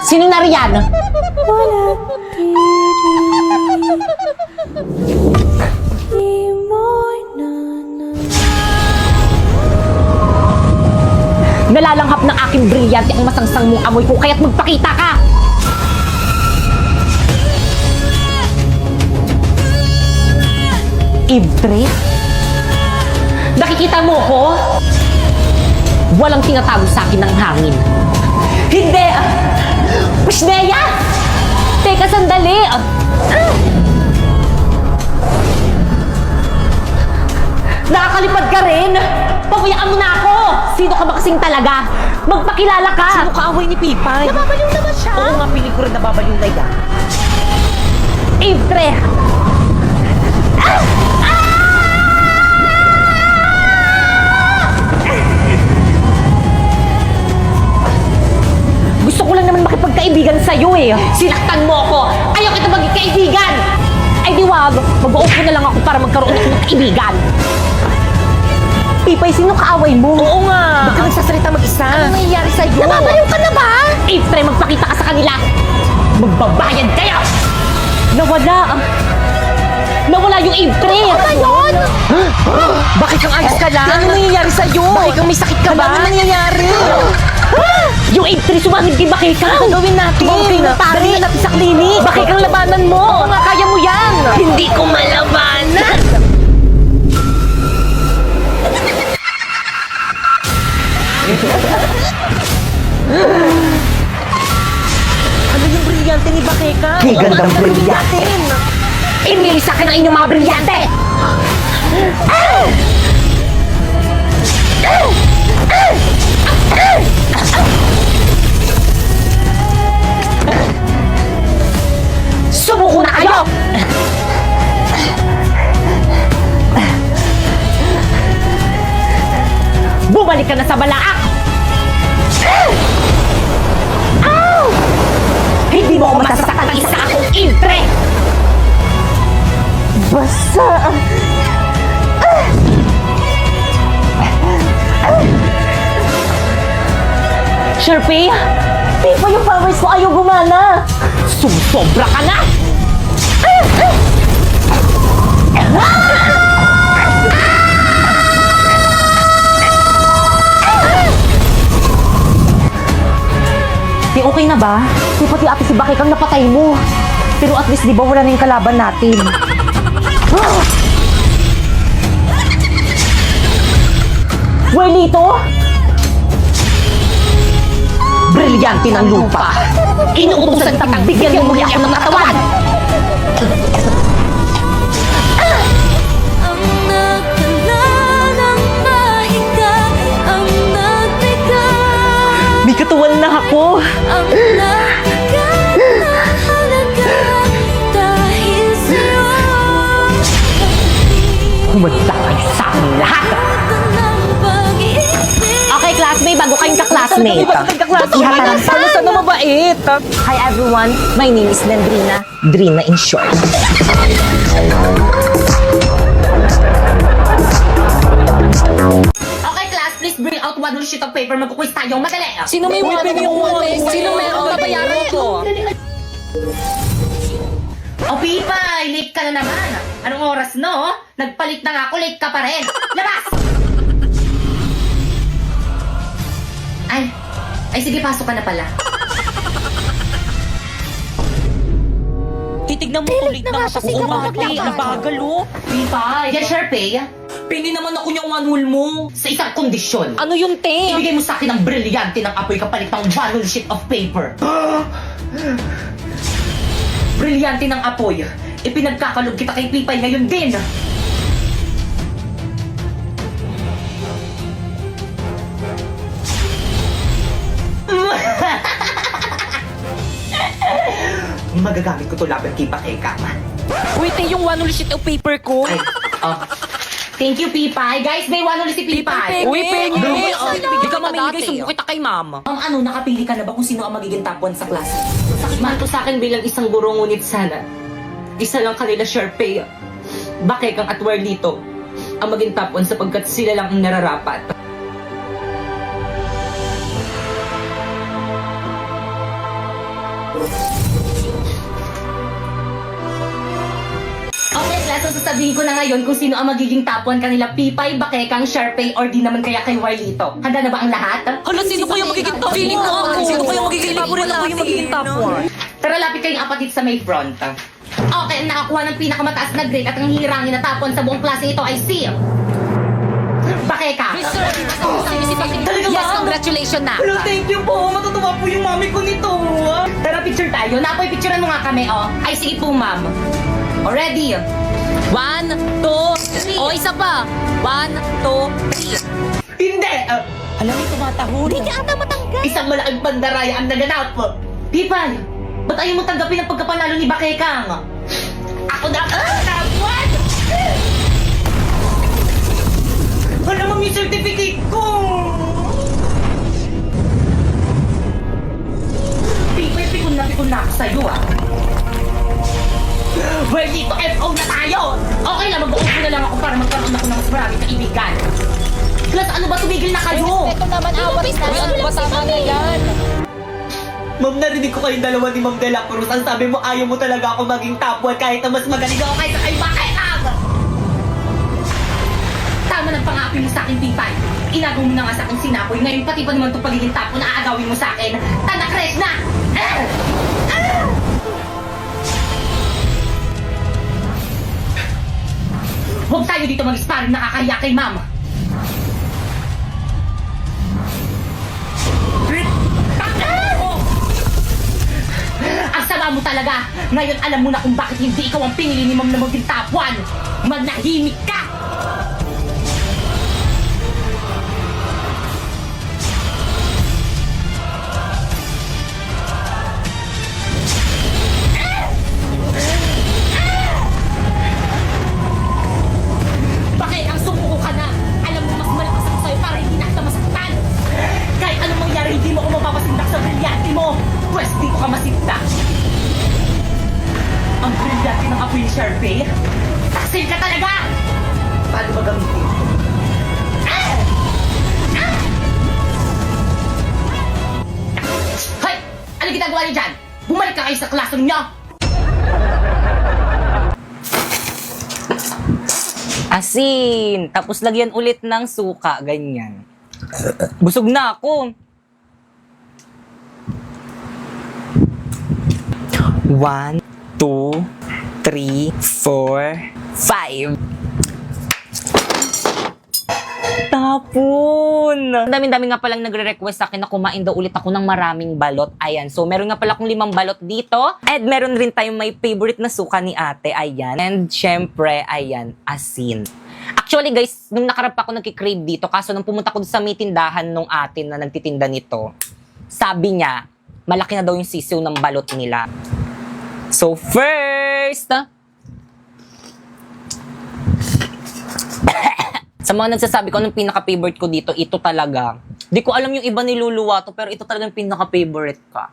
Sino na riyan? Nalalanghap ng aking brilyante ang masangsang mong amoy ko, kaya't magpakita ka! Ibre? Nakikita mo ko? Walang tinatago sa akin ng hangin. Hindi! Wisneya! Teka, sandali! Nakakalipad ka rin! Pabayaan mo na ako! Sino ka ba kasing talaga? Magpakilala ka! Sino kaaway ni Pipay? Nababaliw naman siya! Oo nga, piling ko rin nababaliw na yan. Ibre! Gusto ko lang naman makipagkaibigan sa'yo eh. Sinaktan mo ako. Ayaw kita maging kaibigan. Ay di wag. Mag-uupo na lang ako para magkaroon ako ng kaibigan. Pipay, sino kaaway mo? Oo nga. Ba't ka nagsasalita mag-isa? Ano nangyayari sa'yo? Nababaliw ka na ba? Ifre, magpakita ka sa kanila. Magbabayad kayo! Nawala yung Ifre! Ano ba yun? Bakit kang ayos ka lang? Ano nangyayari sa'yo? Bakit kang may sakit ka ba? Ano nangyayari? Yung Ifre, sumangit kay Bakit Ano gawin natin? Okay na, pare. Dali na natin sa klinik. Bakit kang labanan mo? Oo nga, kaya mo yan. Hindi ko malabanan! Ano yung brilyante ni Bakeka? Di gandang brilyante. Inili sa akin ang inyong mga brilyante! Sumuko na kayo! Bumalik ka na sa balaak! Hindi mo ako masasaktan ng isa akong Ifre! Basta... Sharpie, di ba yung powers ko ayaw gumana? Sumusobra ka na! Di okay na ba? Di pati ate si Bakit kang napatay mo. Pero at least di ba wala na yung kalaban natin? Welito? Brilyante ng lupa. Inuutusan kitang bigyan mo muli ako ng katawan. Ang nagdala ng mahiga, ang nagbigay, May katawan na ako. ang nagbigat ng halaga dahil sa'yo. Kumanda kayo sa aking lahat. Ng pag-ibig, Okay, classmate, bago kayong ka-classmate. Nagkaklase. Ihatangan sa Sana sana mabait. Hi everyone, my name is Nandrina. Drina in short. Okay class, please bring out one sheet of paper. Magkuquiz tayo, madali. Sino may weapon yung one? Sino meron babayaran ko? O Pipay, late ka na naman. Anong oras no? Nagpalit na nga ako, late ka pa rin. Labas! Ay sige, pasok ka na pala. Titignan mo ulit na kasi ka umate. Ang bagal oh. Pipay, yan Sharpay. Pili naman ako yung one mo. Sa isang kondisyon. Ano yung te? Ibigay mo sa akin ang brilyante ng apoy kapalit ng one sheet of paper. Brilyante ng apoy. Ipinagkakalog kita kay Pipay ngayon din. Magagamit ko to laban kay Bakeka. Wait, te, yung one sheet of paper ko. Ay, oh. Thank you, Pipay. Guys, may one ulit si Pipay. Uy, pengi! Oh, Hindi ka mamimigay, sumbong kita kay mama. Ano, nakapili ka na ba kung sino ang magiging top 1 sa klase? Sakit man to sa akin bilang isang guro, ngunit sana isa lang kanila Sharpay Bakekang at Warlito ang maging top 1 sapagkat sila lang ang nararapat. Okay, class, so sasabihin ko na ngayon kung sino ang magiging top 1 kanila, Pipay, Bakekang, Sharpay, or di naman kaya kay Warlito. Handa na ba ang lahat? Hala, sino kaya magiging top 1? Feeling ko ako. Sino kaya magiging favorite ako yung magiging top 1? Tara, lapit kayong apat dito sa may front. Okay, ang nakakuha ng pinakamataas na grade at ang hihirangin na top 1 sa buong klase ito ay si Bakeka. Yes, congratulations na. Hello, thank you po. Matutuwa po yung mami ko nito. Tara, picture tayo. Napoy, picturean mo nga kami, oh. Ay, sige po, ma'am. O, ready? 1, 2, 3. O, isa pa. 1, 2, 3. Hindi! Alam mo, tumatahol. Hindi ka ata matanggal. Isang malaking bandaraya ang naganap. Pipay, ba't ayaw mo tanggapin ang pagkapanalo ni Bakekang? Ako na top 1! Wala mo yung certificate ko! Pipay, pikon na ako sa'yo, ah. Well, dito FO na tayo! Okay lang, mag-uupo na lang ako para magkaroon ako ng mas maraming kaibigan. Plus, ano ba, tumigil na kayo? Ito naman, awat na. Ano ba, tama na yan? Ma'am, narinig ko kayong dalawa ni Ma'am De La Cruz. Ang sabi mo, ayaw mo talaga ako maging top 1 kahit na mas magaling ako kaysa kay Bakekang! Tama ng pangapi mo sa akin, Pipay. Inagaw mo na nga sa akin sinapoy. Ngayon, pati pa naman itong pagiging top 1 na aagawin mo sa akin. Tanakres na! Huwag tayo dito mag-sparring, nakakahiya kay Ma'am. Ang sama mo talaga! Ngayon alam mo na kung bakit hindi ikaw ang pinili ni Ma'am na maging top 1! Magnahimik ka! Bakit ang sumuko ka na? Alam mo mas malakas ako sa'yo para hindi na kita masaktan! Kahit anong mangyari, hindi mo ako mapapasindak sa brilyante mo! Pwes, di ko ka masindak! Ang brilyante ng apoy ni Sharpay? Taksil ka talaga! Paano ba gamitin? Hoy! Ano ginagawa niyo dyan? Bumalik ka kayo sa classroom niyo! Asin. Tapos lagyan ulit ng suka. Ganyan. Busog na ako. 1, 2, 3, 4, 5. Tapon! Ang dami-dami nga palang nagre-request sa akin na kumain daw ulit ako ng maraming balot. Ayan. So, meron nga pala akong 5 balot dito. And meron rin tayong may favorite na suka ni ate. Ayan. And syempre, ayan, asin. Actually guys, nung nakarap ako nagkikrave dito, kaso nung pumunta ko sa may tindahan nung atin na nagtitinda nito, sabi niya, malaki na daw yung sisiw ng balot nila. So, first, sa mga nagsasabi ko, anong pinaka-favorite ko dito, ito talaga. Di ko alam yung iba niluluwa to, pero ito talaga yung pinaka-favorite ka.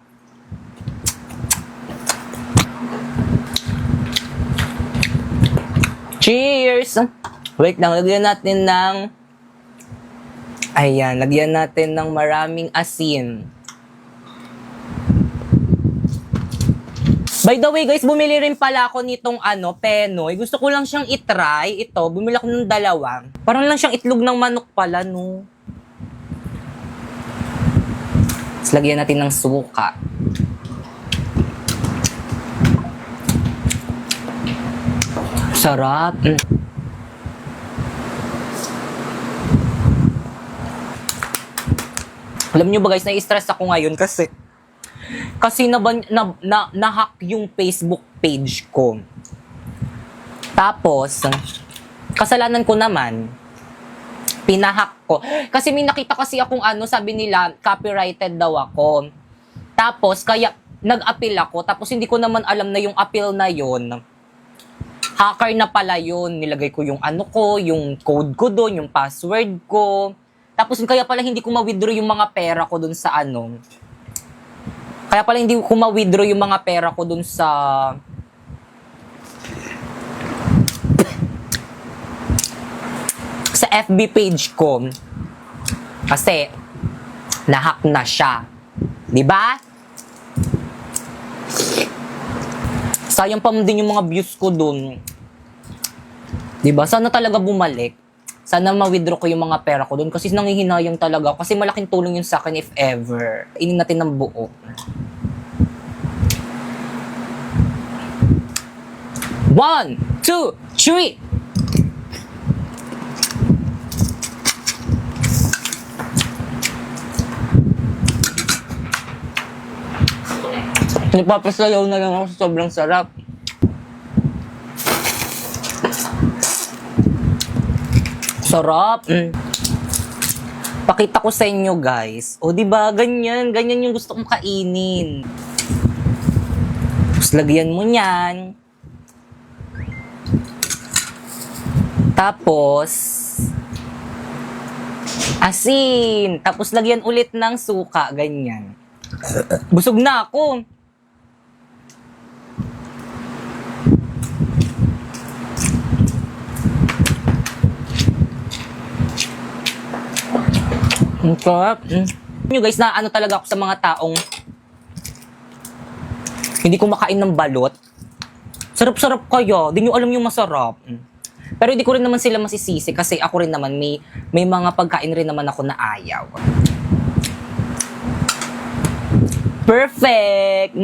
Cheers! Wait lang, lagyan natin ng... Ayan, lagyan natin ng maraming asin. By the way guys, bumili rin pala ako nitong Penoy. Gusto ko lang siyang itry. Ito, bumili ako ng 2. Parang lang siyang itlog ng manok pala, no? Tapos lagyan natin ng suka. Sarap. Alam nyo ba guys, nai-stress ako ngayon kasi na-hack yung Facebook page ko. Tapos, kasalanan ko naman, pinahack ko. Kasi may nakita kasi akong sabi nila, copyrighted daw ako. Tapos, kaya nag-appeal ako. Tapos, hindi ko naman alam na yung appeal na yon hacker na pala yun. Nilagay ko yung yung code ko doon, yung password ko. Tapos, kaya pala hindi ko ma-withdraw yung mga pera ko doon sa Kaya pala hindi ko ma-withdraw yung mga pera ko doon sa sa FB page ko. Kasi, nahack na siya. Diba? Sayang pa din yung mga views ko dun. Diba? Sana talaga bumalik. Sana ma-withdraw ko yung mga pera ko dun kasi nangihinayang talaga ako. Kasi malaking tulong yun sa akin if ever. Inin natin ng buo. 1, 2, 3. Nagpapasayaw na lang ako sa sobrang sarap. Sarap. Pakita ko sa inyo, guys. O, di ba? Ganyan. Ganyan yung gusto kong kainin. Tapos, lagyan mo niyan. Tapos, asin. Tapos, lagyan ulit ng suka. Ganyan. Busog na ako. Ang sarap. Nyo guys, na ano talaga ako sa mga taong hindi kumakain ng balot. Sarap-sarap kaya. Di nyo alam yung masarap. Pero hindi ko rin naman sila masisisi kasi ako rin naman may mga pagkain rin naman ako na ayaw. Perfect!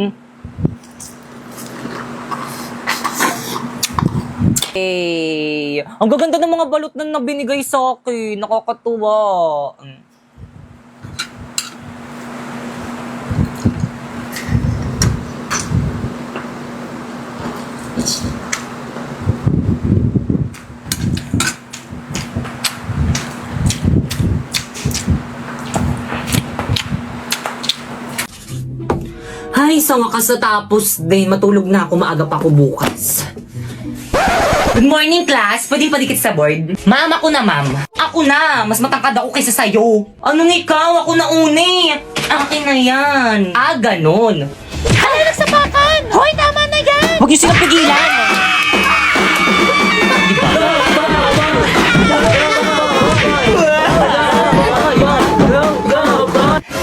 Hey, ang gaganda ng mga balot na binigay sa akin. Nakakatuwa. Ay, sa wakas natapos din. Matulog na ako. Maaga pa ako bukas. Good morning, class. Pwede padikit sa board? Ma'am, ako na, ma'am. Ako na. Mas matangkad ako kaysa sa'yo. Anong ikaw? Ako na uni. Akin na yan. Ah, ganun. Ano nagsapakan? Hoy, tama na yan! Huwag niyo silang pigilan.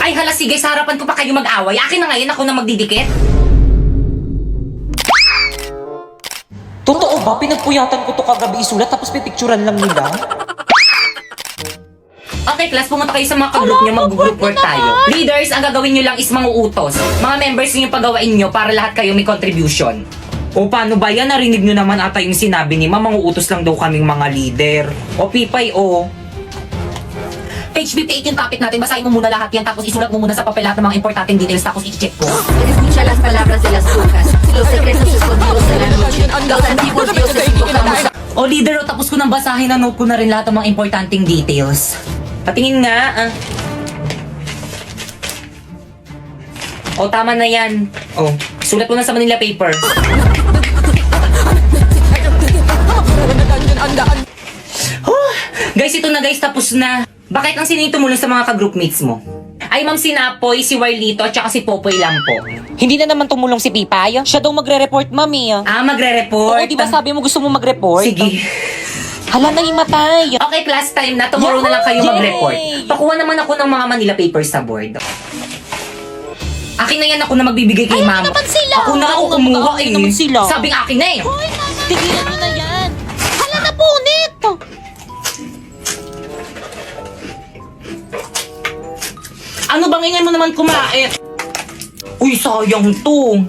Ay, hala, sige. Sa harapan ko pa kayo mag-away. Akin na ngayon. Ako na magdidikit. Totoo ba? Pinagpuyatan ko to kagabi isulat tapos pipicturan lang nila? Okay, class, pumunta kayo sa mga ka-group nyo, mag-group work tayo. Leaders, ang gagawin nyo lang is mga utos. Mga members nyo pagawain nyo para lahat kayo may contribution. O paano ba yan? Narinig nyo naman ata yung sinabi ni Ma'am, mga utos lang daw kaming mga leader. O Pipay, o. Page 58 yung topic natin, basahin mo muna lahat yan tapos isulat mo muna sa papel lahat ng mga importanteng details tapos i-check ko. Escucha las palabras de las brujas, los secretos escondidos de la noche, los antiguos dioses invocamos. O leader, o tapos ko nang basahin na note ko na rin lahat ng mga importanteng details. Patingin nga. O tama na yan. O, sulat mo na sa Manila paper. Guys, ito na guys, tapos na. Bakit ang sinito mo lang sa mga ka-groupmates mo? Ay, Ma'am Sinapoy, si Warlito, at saka si Popoy lang po. Hindi na naman tumulong si Pipay. Siya daw magre-report, Mami. Ah, magre-report? Oo, di ba sabi mo gusto mo mag-report? Sige. Hala, nahimatay. Okay, class time na. Tomorrow na lang kayo mag-report. Pakuha naman ako ng mga Manila papers sa board. Akin na yan, ako na magbibigay kay Ma'am. naman sila. Ako na ako kumuha eh. naman sila. Sabing akin na eh. Hoy, tigilan nyo na yan! Hala na punit! Ano bang ingay mo naman kumait? Uy, sayang to.